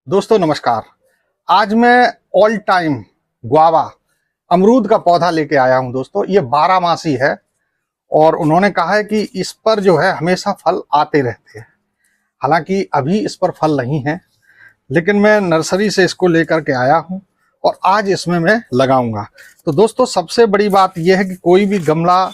दोस्तों नमस्कार। आज मैं ऑल टाइम गुआवा अमरूद का पौधा लेके आया हूं। दोस्तों ये 12 मासी है और उन्होंने कहा है कि इस पर जो है हमेशा फल आते रहते हैं। हालांकि अभी इस पर फल नहीं है, लेकिन मैं नर्सरी से इसको लेकर के आया हूं और आज इसमें मैं लगाऊंगा। तो दोस्तों सबसे बड़ी बात यह है कि कोई भी गमला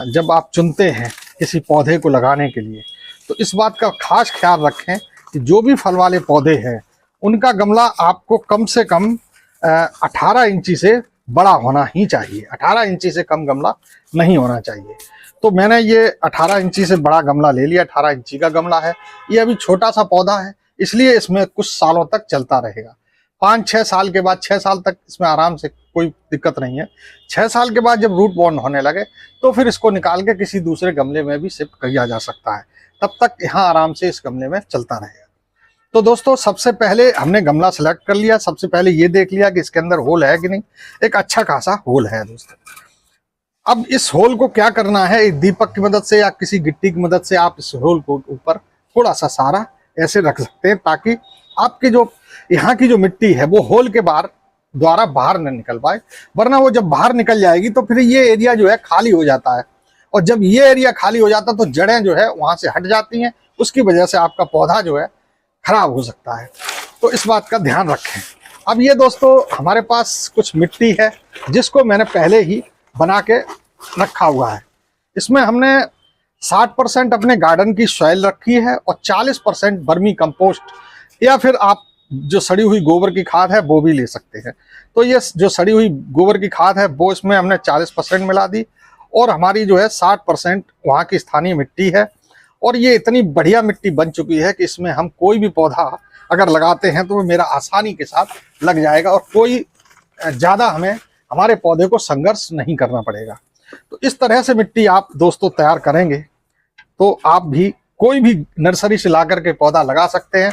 जब आप चुनते हैं किसी पौधे को लगाने के लिए, तो इस बात का खास ख्याल रखें कि जो भी फल वाले पौधे हैं उनका गमला आपको कम से कम 18 इंची से बड़ा होना ही चाहिए। 18 इंची से कम गमला नहीं होना चाहिए। तो मैंने ये 18 इंची से बड़ा गमला ले लिया। 18 इंची का गमला है। ये अभी छोटा सा पौधा है, इसलिए इसमें कुछ सालों तक चलता रहेगा। 5-6 साल के बाद, 6 साल तक इसमें आराम से कोई दिक्कत नहीं है। 6 साल के बाद जब रूट बॉर्न होने लगे तो फिर इसको निकाल के किसी दूसरे गमले में भी शिफ्ट किया जा सकता है। तब तक यहाँ आराम से इस गमले में चलता रहेगा। तो दोस्तों सबसे पहले हमने गमला सेलेक्ट कर लिया। सबसे पहले ये देख लिया कि इसके अंदर होल है कि नहीं। एक अच्छा खासा होल है दोस्तों। अब इस होल को क्या करना है, एक दीपक की मदद से या किसी गिट्टी की मदद से आप इस होल को ऊपर थोड़ा सा सारा ऐसे रख सकते हैं, ताकि आपके जो यहाँ की जो मिट्टी है वो होल के द्वारा बाहर न निकल पाए। वरना वो जब बाहर निकल जाएगी तो फिर ये एरिया जो है खाली हो जाता है, और जब ये एरिया खाली हो जाता है तो जड़ें जो है वहां से हट जाती हैं। उसकी वजह से आपका पौधा जो है खराब हो सकता है। तो इस बात का ध्यान रखें। अब ये दोस्तों हमारे पास कुछ मिट्टी है जिसको मैंने पहले ही बना के रखा हुआ है। इसमें हमने 60% अपने गार्डन की सॉइल रखी है और 40% वर्मी कंपोस्ट या फिर आप जो सड़ी हुई गोबर की खाद है वो भी ले सकते हैं। तो ये जो सड़ी हुई गोबर की खाद है वो इसमें हमने 40% मिला दी, और हमारी जो है 60% वहाँ की स्थानीय मिट्टी है। और ये इतनी बढ़िया मिट्टी बन चुकी है कि इसमें हम कोई भी पौधा अगर लगाते हैं तो वो मेरा आसानी के साथ लग जाएगा, और कोई ज़्यादा हमें हमारे पौधे को संघर्ष नहीं करना पड़ेगा। तो इस तरह से मिट्टी आप दोस्तों तैयार करेंगे तो आप भी कोई भी नर्सरी से ला करके पौधा लगा सकते हैं।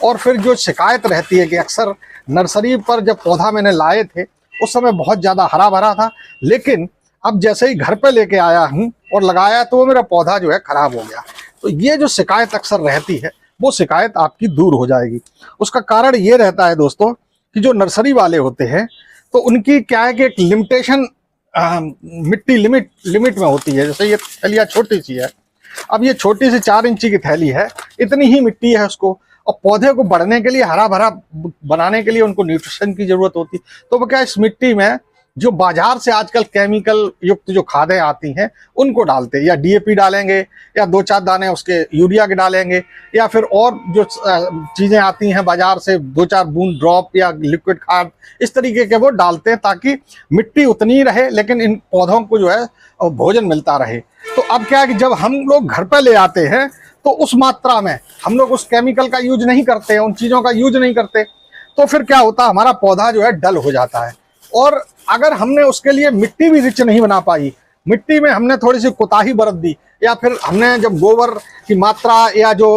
और फिर जो शिकायत रहती है कि अक्सर नर्सरी पर जब पौधा मैंने लाए थे उस समय बहुत ज़्यादा हरा भरा था, लेकिन अब जैसे ही घर पे लेके आया हूँ और लगाया तो वो मेरा पौधा जो है खराब हो गया। तो ये जो शिकायत अक्सर रहती है वो शिकायत आपकी दूर हो जाएगी। उसका कारण ये रहता है दोस्तों कि जो नर्सरी वाले होते हैं तो उनकी क्या है कि एक लिमिटेशन मिट्टी लिमिट में होती है। जैसे ये थैलियाँ छोटी सी है, अब ये छोटी सी 4 इंची की थैली है, इतनी ही मिट्टी है उसको, और पौधे को बढ़ने के लिए, हरा भरा बनाने के लिए उनको न्यूट्रिशन की जरूरत होती। तो वो क्या इस मिट्टी में जो बाजार से आजकल केमिकल युक्त जो खादें आती हैं उनको डालते हैं, या डीएपी डालेंगे या 2-4 दाने उसके यूरिया के डालेंगे, या फिर और जो चीज़ें आती हैं बाजार से 2-4 बूंद ड्रॉप या लिक्विड खाद इस तरीके के वो डालते हैं, ताकि मिट्टी उतनी ही रहे लेकिन इन पौधों को जो है भोजन मिलता रहे। तो अब क्या है कि जब हम लोग घर पर ले आते हैं तो उस मात्रा में हम लोग उस केमिकल का यूज नहीं करते हैं, उन चीज़ों का यूज नहीं करते, तो फिर क्या होता है हमारा पौधा जो है डल हो जाता है। और अगर हमने उसके लिए मिट्टी भी रिच नहीं बना पाई, मिट्टी में हमने थोड़ी सी कोताही बरत दी, या फिर हमने जब गोबर की मात्रा या जो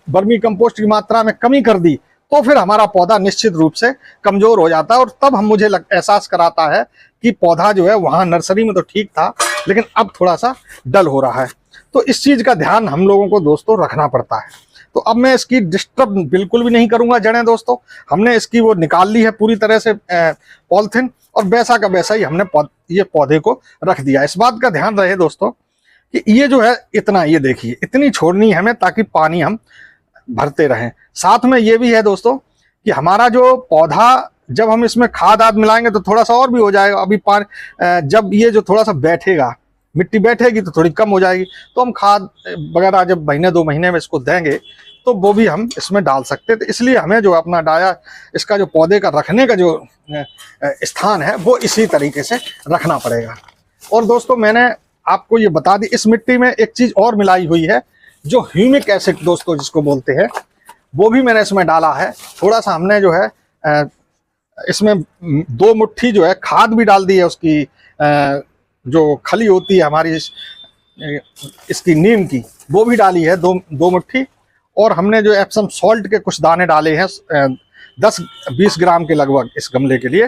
वर्मी कंपोस्ट की मात्रा में कमी कर दी, तो फिर हमारा पौधा निश्चित रूप से कमजोर हो जाता है। और तब मुझे एहसास कराता है कि पौधा जो है वहाँ नर्सरी में तो ठीक था लेकिन अब थोड़ा सा डल हो रहा है। तो इस चीज़ का ध्यान हम लोगों को दोस्तों रखना पड़ता है। तो अब मैं इसकी डिस्टर्ब बिल्कुल भी नहीं करूंगा जड़ें दोस्तों। हमने इसकी वो निकाल ली है पूरी तरह से पॉलिथीन, और वैसा का वैसा ही हमने ये पौधे को रख दिया। इस बात का ध्यान रहे दोस्तों कि ये जो है इतना, ये देखिए इतनी छोड़नी है हमें ताकि पानी हम भरते रहें। साथ में ये भी है दोस्तों कि हमारा जो पौधा जब हम इसमें खाद आद मिलाएंगे तो थोड़ा सा और भी हो जाएगा। अभी जब ये जो थोड़ा सा बैठेगा, मिट्टी बैठेगी तो थोड़ी कम हो जाएगी, तो हम खाद वगैरह जब महीने 2 महीने में इसको देंगे तो वो भी हम इसमें डाल सकते हैं। तो इसलिए हमें जो अपना डाया इसका जो पौधे का रखने का जो स्थान है वो इसी तरीके से रखना पड़ेगा। और दोस्तों मैंने आपको ये बता दी, इस मिट्टी में एक चीज़ और मिलाई हुई है जो ह्यूमिक एसिड दोस्तों जिसको बोलते हैं, वो भी मैंने इसमें डाला है। थोड़ा सा हमने जो है इसमें 2 मुट्ठी जो है खाद भी डाल दी है, उसकी जो खली होती है हमारी इसकी नीम की, वो भी डाली है 2 मुट्ठी। और हमने जो एप्सम सॉल्ट के कुछ दाने डाले हैं 10-20 ग्राम के लगभग इस गमले के लिए।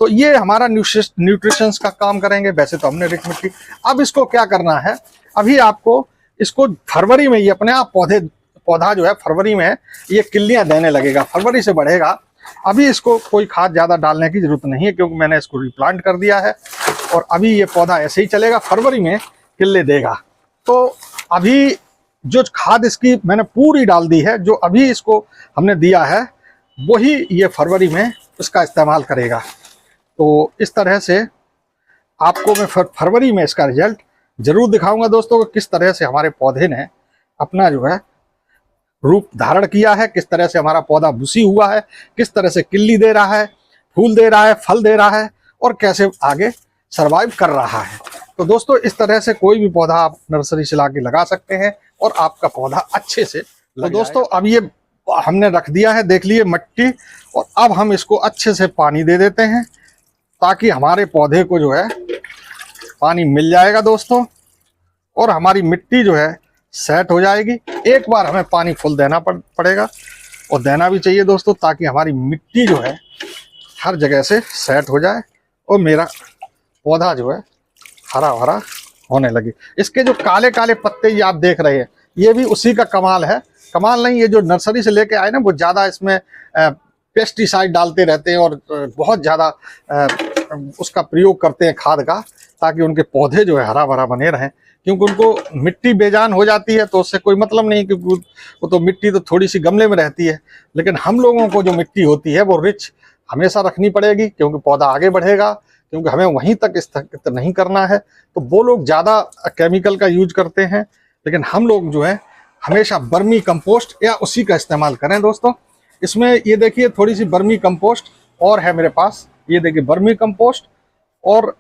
तो ये हमारा न्यूट्रिशंस का काम करेंगे। वैसे तो हमने रिच मिट्टी, अब इसको क्या करना है, अभी आपको इसको फरवरी में ही अपने आप पौधा जो है फरवरी में ये किल्लियां देने लगेगा, फरवरी से बढ़ेगा। अभी इसको कोई खाद ज़्यादा डालने की जरूरत नहीं है क्योंकि मैंने इसको रिप्लांट कर दिया है और अभी ये पौधा ऐसे ही चलेगा, फरवरी में किल्ले देगा। तो अभी जो खाद इसकी मैंने पूरी डाल दी है, जो अभी इसको हमने दिया है वही ये फरवरी में इसका इस्तेमाल करेगा। तो इस तरह से आपको मैं फरवरी में इसका रिजल्ट जरूर दिखाऊंगा दोस्तों, किस तरह से हमारे पौधे ने अपना जो है रूप धारण किया है, किस तरह से हमारा पौधा भूसी हुआ है, किस तरह से किल्ली दे रहा है, फूल दे रहा है, फल दे रहा है और कैसे आगे सरवाइव कर रहा है। तो दोस्तों इस तरह से कोई भी पौधा आप नर्सरी से लाके लगा सकते हैं और आपका पौधा अच्छे से लग तो दोस्तों अब ये हमने रख दिया है, देख लिए मिट्टी, और अब हम इसको अच्छे से पानी दे देते हैं ताकि हमारे पौधे को जो है पानी मिल जाएगा दोस्तों और हमारी मिट्टी जो है सेट हो जाएगी। एक बार हमें पानी फुल देना पड़ेगा और देना भी चाहिए दोस्तों, ताकि हमारी मिट्टी जो है हर जगह से सेट हो जाए और मेरा पौधा जो है हरा भरा होने लगे। इसके जो काले काले पत्ते ये आप देख रहे हैं, ये भी उसी का कमाल है। कमाल नहीं, ये जो नर्सरी से लेके आए ना वो ज़्यादा इसमें पेस्टिसाइड डालते रहते हैं और बहुत ज़्यादा उसका प्रयोग करते हैं खाद का, ताकि उनके पौधे जो है हरा भरा बने रहें। क्योंकि उनको मिट्टी बेजान हो जाती है तो उससे कोई मतलब नहीं, क्योंकि वो तो मिट्टी तो थोड़ी सी गमले में रहती है, लेकिन हम लोगों को जो मिट्टी होती है वो रिच हमेशा रखनी पड़ेगी क्योंकि पौधा आगे बढ़ेगा, क्योंकि हमें वहीं तक स्थगित नहीं करना है। तो वो लोग ज़्यादा केमिकल का यूज करते हैं, लेकिन हम लोग जो है हमेशा बर्मी कंपोस्ट या उसी का इस्तेमाल करें दोस्तों। इसमें ये देखिए थोड़ी सी बर्मी कंपोस्ट और है मेरे पास, ये देखिए बर्मी कंपोस्ट और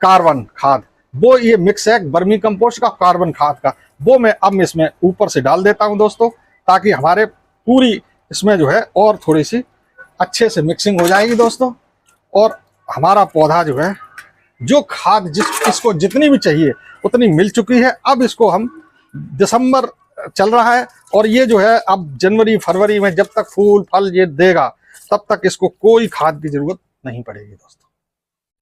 कार्बन खाद, वो ये मिक्स है बर्मी कंपोस्ट का कार्बन खाद का, वो मैं अब इसमें ऊपर से डाल देता हूं दोस्तों, ताकि हमारे पूरी इसमें जो है और थोड़ी सी अच्छे से मिक्सिंग हो जाएगी दोस्तों। और हमारा पौधा जो है जो खाद इसको जितनी भी चाहिए उतनी मिल चुकी है। अब इसको हम दिसंबर चल रहा है और ये जो है अब जनवरी फरवरी में जब तक फूल फल ये देगा तब तक इसको कोई खाद की जरूरत नहीं पड़ेगी दोस्तों।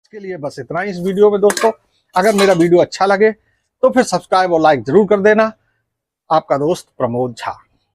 इसके लिए बस इतना ही इस वीडियो में दोस्तों। अगर मेरा वीडियो अच्छा लगे तो फिर सब्सक्राइब और लाइक जरूर कर देना। आपका दोस्त प्रमोद झा।